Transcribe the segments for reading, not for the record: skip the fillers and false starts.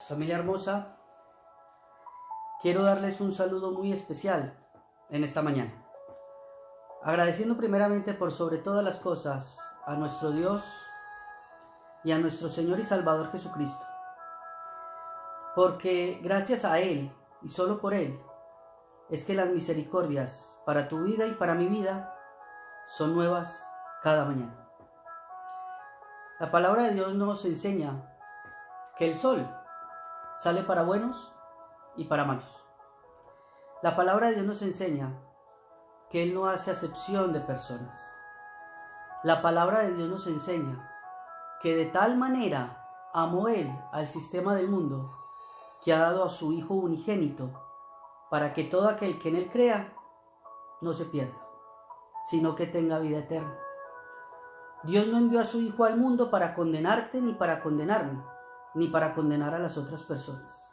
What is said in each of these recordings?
Familia hermosa, quiero darles un saludo muy especial en esta mañana, agradeciendo primeramente por sobre todas las cosas a nuestro Dios y a nuestro Señor y Salvador Jesucristo, porque gracias a Él y solo por Él es que las misericordias para tu vida y para mi vida son nuevas cada mañana. La palabra de Dios nos enseña que el sol sale para buenos y para malos. La palabra de Dios nos enseña que Él no hace acepción de personas. La palabra de Dios nos enseña que de tal manera amó Él al sistema del mundo que ha dado a su Hijo unigénito para que todo aquel que en Él crea no se pierda, sino que tenga vida eterna. Dios no envió a su Hijo al mundo para condenarte ni para condenarme, ni para condenar a las otras personas.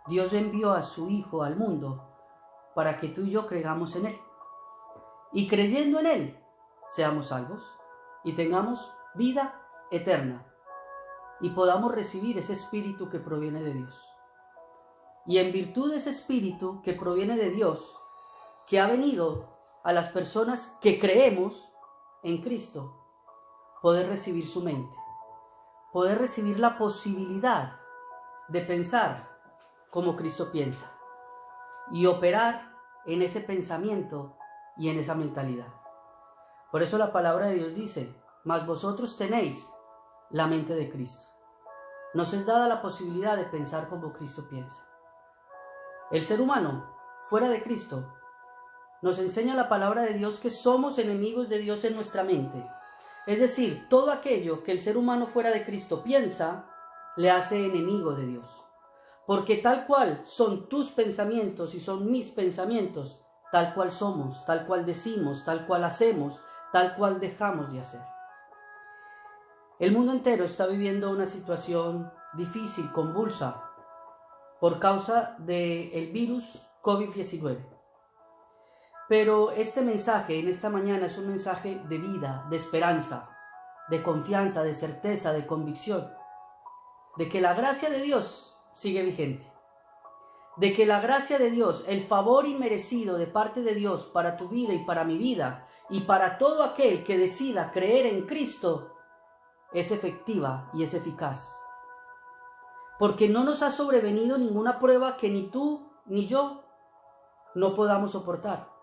Dios envió a su Hijo al mundo para que tú y yo creamos en Él. Y creyendo en Él, seamos salvos y tengamos vida eterna. Y podamos recibir ese Espíritu que proviene de Dios. Y en virtud de ese Espíritu que proviene de Dios, que ha venido a las personas que creemos en Cristo, poder recibir su mente. Poder recibir la posibilidad de pensar como Cristo piensa y operar en ese pensamiento y en esa mentalidad. Por eso la palabra de Dios dice: mas vosotros tenéis la mente de Cristo. Nos es dada la posibilidad de pensar como Cristo piensa. El ser humano fuera de Cristo, nos enseña la palabra de Dios que somos enemigos de Dios en nuestra mente. Es decir, todo aquello que el ser humano fuera de Cristo piensa, le hace enemigo de Dios. Porque tal cual son tus pensamientos y son mis pensamientos, tal cual somos, tal cual decimos, tal cual hacemos, tal cual dejamos de hacer. El mundo entero está viviendo una situación difícil, convulsa, por causa del virus COVID-19. Pero este mensaje en esta mañana es un mensaje de vida, de esperanza, de confianza, de certeza, de convicción, de que la gracia de Dios sigue vigente, de que la gracia de Dios, el favor inmerecido de parte de Dios para tu vida y para mi vida y para todo aquel que decida creer en Cristo, es efectiva y es eficaz. Porque no nos ha sobrevenido ninguna prueba que ni tú ni yo no podamos soportar.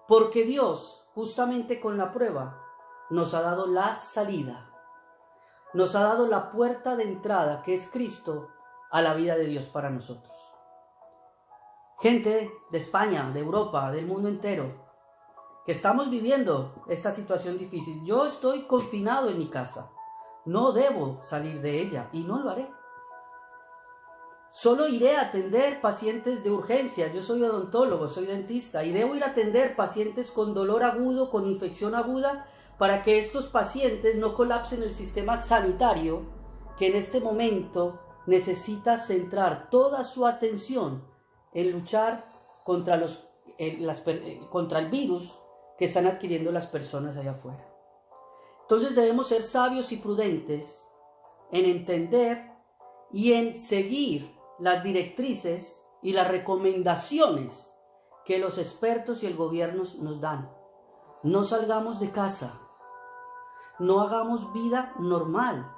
Porque Dios, justamente con la prueba, nos ha dado la salida. Nos ha dado la puerta de entrada, que es Cristo, a la vida de Dios para nosotros. Gente de España, de Europa, del mundo entero, que estamos viviendo esta situación difícil. Yo estoy confinado en mi casa. No debo salir de ella y no lo haré. Solo iré a atender pacientes de urgencia. Yo soy odontólogo, soy dentista y debo ir a atender pacientes con dolor agudo, con infección aguda, para que estos pacientes no colapsen el sistema sanitario, que en este momento necesita centrar toda su atención en luchar contra el virus que están adquiriendo las personas allá afuera. Entonces debemos ser sabios y prudentes en entender y en seguir las directrices y las recomendaciones que los expertos y el gobierno nos dan. No salgamos de casa, no hagamos vida normal,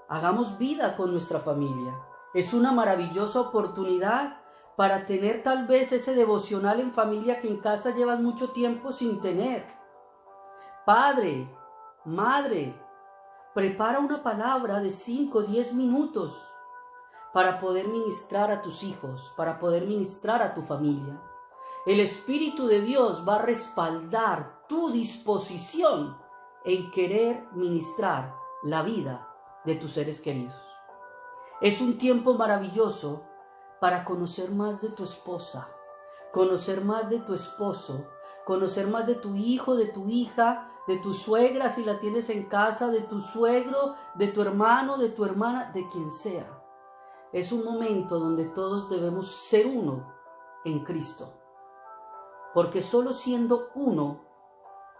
hagamos vida con nuestra familia. Es una maravillosa oportunidad para tener tal vez ese devocional en familia que en casa llevas mucho tiempo sin tener. Padre, madre, prepara una palabra de 5 o 10 minutos para poder ministrar a tus hijos, para poder ministrar a tu familia. El Espíritu de Dios va a respaldar tu disposición en querer ministrar la vida de tus seres queridos. Es un tiempo maravilloso para conocer más de tu esposa, conocer más de tu esposo, conocer más de tu hijo, de tu hija, de tu suegra si la tienes en casa, de tu suegro, de tu hermano, de tu hermana, de quien sea. Es un momento donde todos debemos ser uno en Cristo, porque solo siendo uno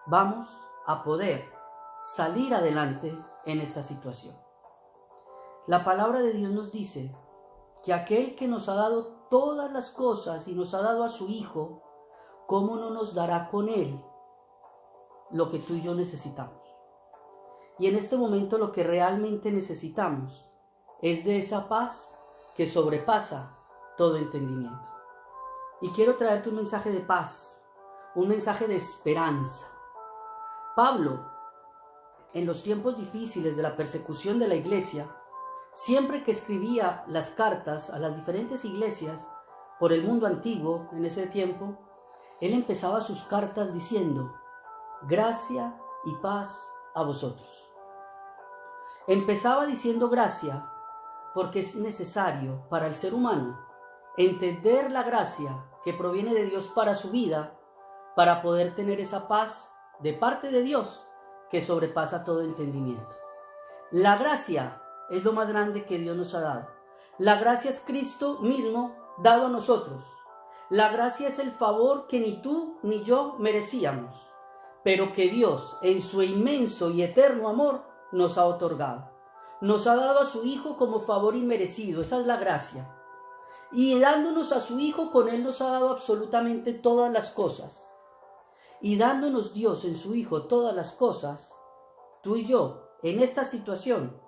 vamos a poder salir adelante en esta situación. La palabra de Dios nos dice que aquel que nos ha dado todas las cosas y nos ha dado a su Hijo, ¿cómo no nos dará con Él lo que tú y yo necesitamos? Y en este momento lo que realmente necesitamos es de esa paz que sobrepasa todo entendimiento. Y quiero traerte un mensaje de paz, un mensaje de esperanza. Pablo, en los tiempos difíciles de la persecución de la iglesia, siempre que escribía las cartas a las diferentes iglesias por el mundo antiguo en ese tiempo, él empezaba sus cartas diciendo: gracia y paz a vosotros. Empezaba diciendo gracia porque es necesario para el ser humano entender la gracia que proviene de Dios para su vida, para poder tener esa paz de parte de Dios que sobrepasa todo entendimiento. La gracia es lo más grande que Dios nos ha dado. La gracia es Cristo mismo dado a nosotros. La gracia es el favor que ni tú ni yo merecíamos, pero que Dios, en su inmenso y eterno amor, nos ha otorgado. Nos ha dado a su Hijo como favor inmerecido. Esa es la gracia. Y dándonos a su Hijo, con Él nos ha dado absolutamente todas las cosas. Y dándonos Dios en su Hijo todas las cosas, tú y yo, en esta situación,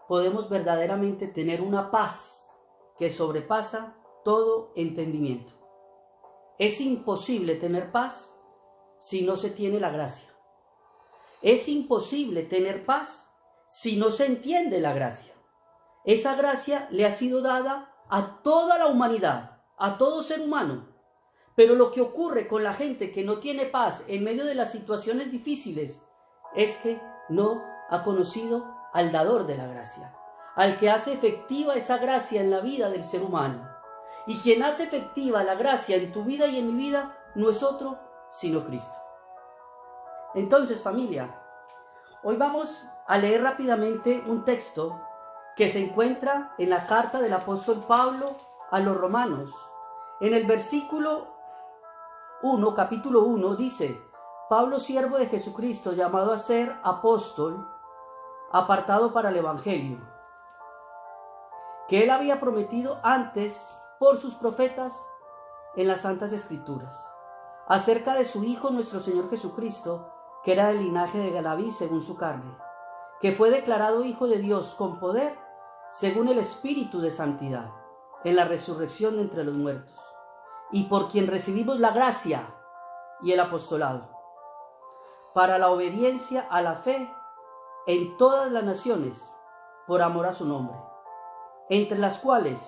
podemos verdaderamente tener una paz que sobrepasa todo entendimiento. Es imposible tener paz si no se tiene la gracia. Es imposible tener paz si no se entiende la gracia. Esa gracia le ha sido dada a toda la humanidad, a todo ser humano. Pero lo que ocurre con la gente que no tiene paz en medio de las situaciones difíciles es que no ha conocido al dador de la gracia, al que hace efectiva esa gracia en la vida del ser humano. Y quien hace efectiva la gracia en tu vida y en mi vida no es otro sino Cristo. Entonces, familia, hoy vamos a leer rápidamente un texto que se encuentra en la carta del apóstol Pablo a los romanos. En el versículo 1, capítulo 1, dice: Pablo, siervo de Jesucristo, llamado a ser apóstol, apartado para el evangelio, que él había prometido antes por sus profetas en las santas escrituras, acerca de su Hijo nuestro Señor Jesucristo, que era del linaje de David según su carne, que fue declarado Hijo de Dios con poder, según el Espíritu de santidad, en la resurrección de entre los muertos, y por quien recibimos la gracia y el apostolado, para la obediencia a la fe en todas las naciones, por amor a su nombre, entre las cuales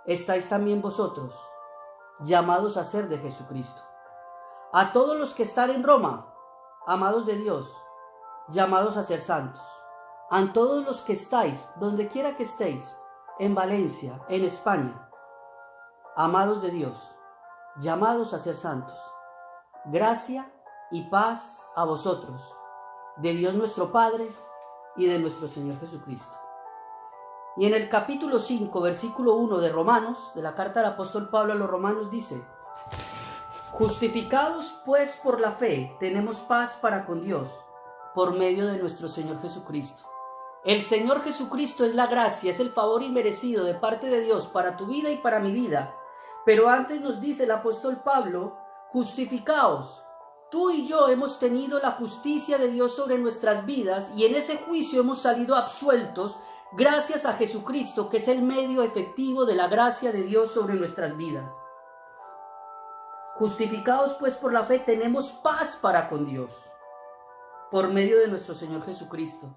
estáis también vosotros, llamados a ser de Jesucristo. A todos los que están en Roma, amados de Dios, llamados a ser santos. A todos los que estáis, donde quiera que estéis, en Valencia, en España, amados de Dios, llamados a ser santos. Gracia y paz a vosotros, de Dios nuestro Padre y de nuestro Señor Jesucristo. Y en el capítulo 5, versículo 1 de Romanos, de la carta del apóstol Pablo a los romanos, dice: justificados pues por la fe, tenemos paz para con Dios, por medio de nuestro Señor Jesucristo. El Señor Jesucristo es la gracia, es el favor inmerecido de parte de Dios para tu vida y para mi vida. Pero antes nos dice el apóstol Pablo: justificaos. Tú y yo hemos tenido la justicia de Dios sobre nuestras vidas y en ese juicio hemos salido absueltos gracias a Jesucristo, que es el medio efectivo de la gracia de Dios sobre nuestras vidas. Justificados pues por la fe, tenemos paz para con Dios, por medio de nuestro Señor Jesucristo,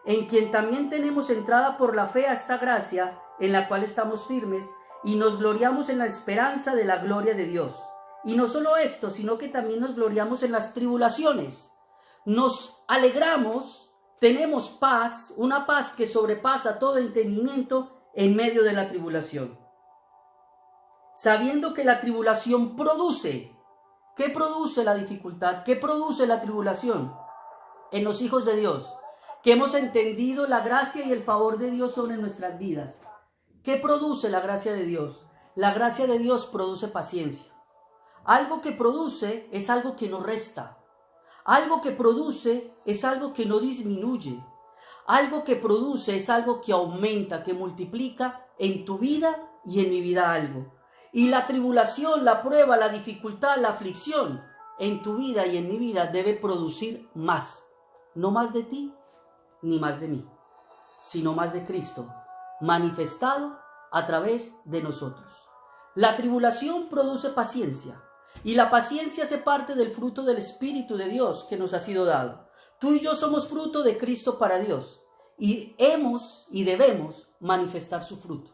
en quien también tenemos entrada por la fe a esta gracia, en la cual estamos firmes y nos gloriamos en la esperanza de la gloria de Dios. Y no solo esto, sino que también nos gloriamos en las tribulaciones. Nos alegramos, tenemos paz, una paz que sobrepasa todo entendimiento en medio de la tribulación. Sabiendo que la tribulación produce. ¿Qué produce la dificultad? ¿Qué produce la tribulación? En los hijos de Dios, que hemos entendido la gracia y el favor de Dios sobre nuestras vidas. ¿Qué produce la gracia de Dios? La gracia de Dios produce paciencia. Algo que produce es algo que no resta. Algo que produce es algo que no disminuye. Algo que produce es algo que aumenta, que multiplica en tu vida y en mi vida algo. Y la tribulación, la prueba, la dificultad, la aflicción en tu vida y en mi vida debe producir más. No más de ti ni más de mí, sino más de Cristo, manifestado a través de nosotros. La tribulación produce paciencia, y la paciencia hace parte del fruto del Espíritu de Dios que nos ha sido dado. Tú y yo somos fruto de Cristo para Dios, y hemos y debemos manifestar su fruto.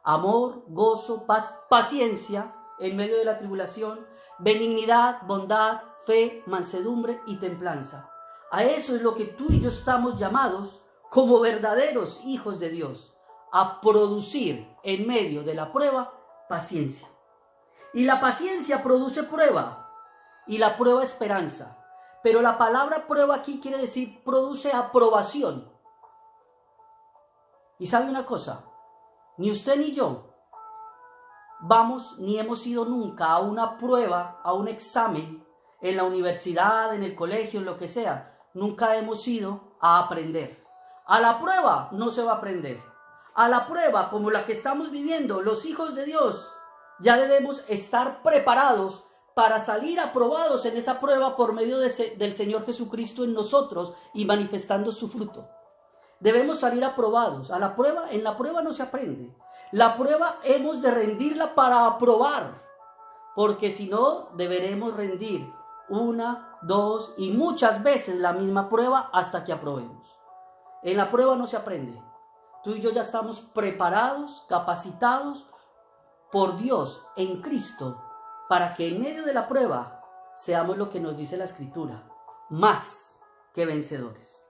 Amor, gozo, paz, paciencia en medio de la tribulación, benignidad, bondad, fe, mansedumbre y templanza. A eso es lo que tú y yo estamos llamados como verdaderos hijos de Dios, a producir en medio de la prueba paciencia. Y la paciencia produce prueba, y la prueba esperanza. Pero la palabra prueba aquí quiere decir produce aprobación. Y sabe una cosa, ni usted ni yo vamos ni hemos ido nunca a una prueba, a un examen en la universidad, en el colegio, en lo que sea. Nunca hemos ido a aprender. A la prueba no se va a aprender. A la prueba como la que estamos viviendo, los hijos de Dios, ya debemos estar preparados para salir aprobados en esa prueba por medio del Señor Jesucristo en nosotros y manifestando su fruto. Debemos salir aprobados. A la prueba, en la prueba no se aprende. La prueba hemos de rendirla para aprobar, porque si no, deberemos rendir una, dos y muchas veces la misma prueba hasta que aprobemos. En la prueba no se aprende. Tú y yo ya estamos preparados, capacitados por Dios en Cristo para que en medio de la prueba seamos lo que nos dice la Escritura, más que vencedores.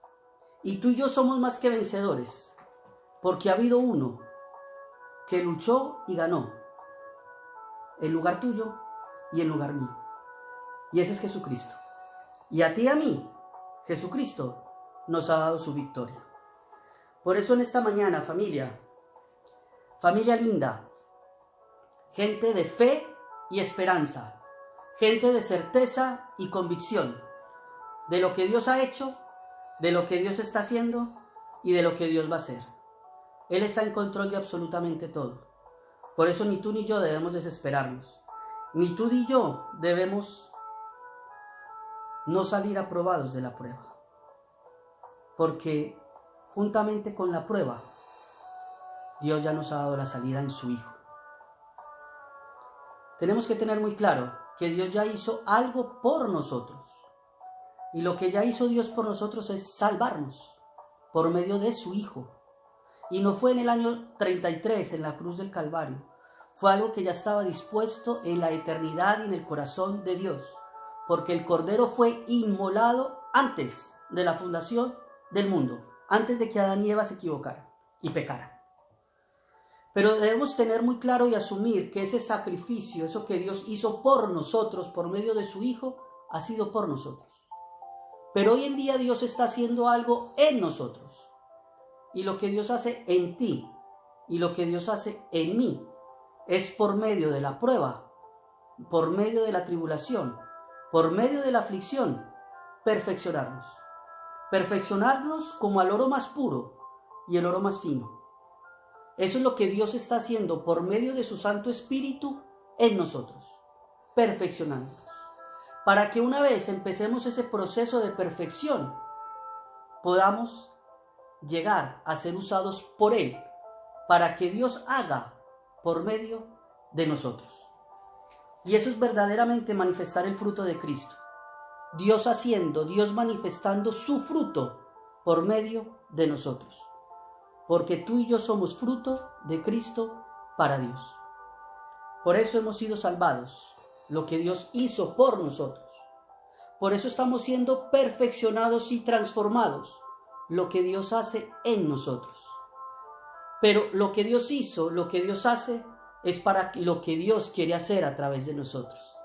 Y tú y yo somos más que vencedores, porque ha habido uno que luchó y ganó, en lugar tuyo y en lugar mío. Y ese es Jesucristo. Y a ti y a mí, Jesucristo nos ha dado su victoria. Por eso en esta mañana, familia linda, gente de fe y esperanza, gente de certeza y convicción de lo que Dios ha hecho, de lo que Dios está haciendo y de lo que Dios va a hacer. Él está en control de absolutamente todo. Por eso ni tú ni yo debemos desesperarnos. Ni tú ni yo debemos no salir aprobados de la prueba. Porque juntamente con la prueba, Dios ya nos ha dado la salida en su Hijo. Tenemos que tener muy claro que Dios ya hizo algo por nosotros. Y lo que ya hizo Dios por nosotros es salvarnos por medio de su Hijo. Y no fue en el año 33 en la cruz del Calvario. Fue algo que ya estaba dispuesto en la eternidad y en el corazón de Dios. Porque el Cordero fue inmolado antes de la fundación del mundo. Antes de que Adán y Eva se equivocaran y pecaran. Pero debemos tener muy claro y asumir que ese sacrificio, eso que Dios hizo por nosotros, por medio de su Hijo, ha sido por nosotros. Pero hoy en día Dios está haciendo algo en nosotros. Y lo que Dios hace en ti y lo que Dios hace en mí es por medio de la prueba, por medio de la tribulación, por medio de la aflicción, perfeccionarnos. Perfeccionarnos como al oro más puro y el oro más fino. Eso es lo que Dios está haciendo por medio de su Santo Espíritu en nosotros, perfeccionándonos. Para que una vez empecemos ese proceso de perfección, podamos llegar a ser usados por Él, para que Dios haga por medio de nosotros. Y eso es verdaderamente manifestar el fruto de Cristo. Dios haciendo, Dios manifestando su fruto por medio de nosotros. Porque tú y yo somos fruto de Cristo para Dios. Por eso hemos sido salvados, lo que Dios hizo por nosotros. Por eso estamos siendo perfeccionados y transformados, lo que Dios hace en nosotros. Pero lo que Dios hizo, lo que Dios hace, es para lo que Dios quiere hacer a través de nosotros.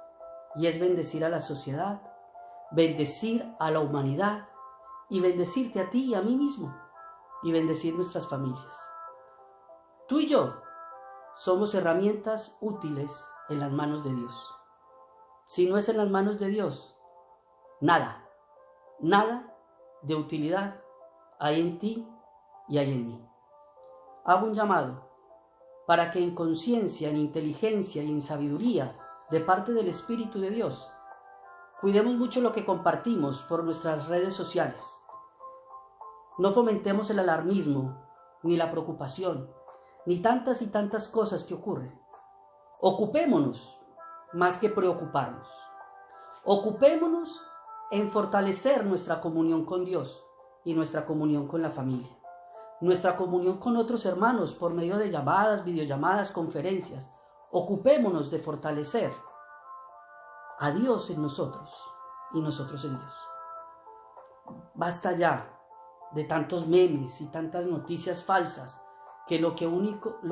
Y es bendecir a la sociedad, bendecir a la humanidad y bendecirte a ti y a mí mismo y bendecir nuestras familias. Tú y yo somos herramientas útiles en las manos de Dios. Si no es en las manos de Dios, nada de utilidad hay en ti y hay en mí. Hago un llamado para que en conciencia, en inteligencia y en sabiduría de parte del Espíritu de Dios, cuidemos mucho lo que compartimos por nuestras redes sociales. No fomentemos el alarmismo, ni la preocupación, ni tantas y tantas cosas que ocurren. Ocupémonos más que preocuparnos. Ocupémonos en fortalecer nuestra comunión con Dios y nuestra comunión con la familia. Nuestra comunión con otros hermanos por medio de llamadas, videollamadas, conferencias. Ocupémonos de fortalecer a Dios en nosotros y nosotros en Dios. Basta ya de tantos memes y tantas noticias falsas que lo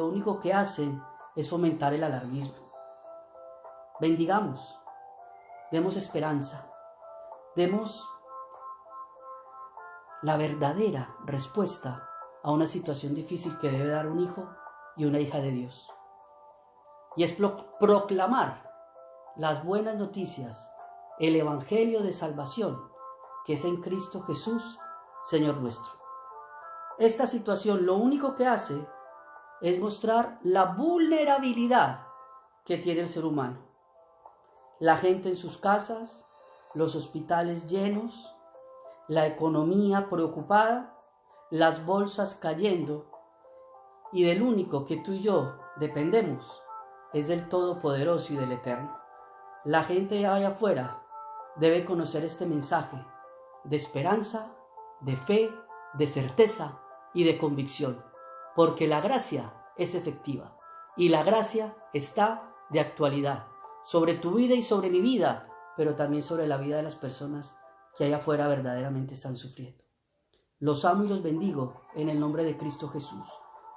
único que hacen es fomentar el alarmismo. Bendigamos, demos esperanza, demos la verdadera respuesta a una situación difícil que debe dar un hijo y una hija de Dios. Y es proclamar las buenas noticias, el evangelio de salvación que es en Cristo Jesús, Señor nuestro. Esta situación lo único que hace es mostrar la vulnerabilidad que tiene el ser humano. La gente en sus casas, los hospitales llenos, la economía preocupada, las bolsas cayendo, y del único que tú y yo dependemos es del Todopoderoso y del Eterno. La gente allá afuera debe conocer este mensaje de esperanza, de fe, de certeza y de convicción, porque la gracia es efectiva y la gracia está de actualidad sobre tu vida y sobre mi vida, pero también sobre la vida de las personas que allá afuera verdaderamente están sufriendo. Los amo y los bendigo en el nombre de Cristo Jesús.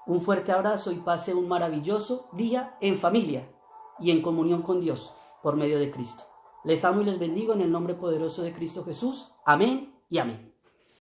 Un fuerte abrazo y pase un maravilloso día en familia y en comunión con Dios por medio de Cristo. Les amo y les bendigo en el nombre poderoso de Cristo Jesús. Amén y amén.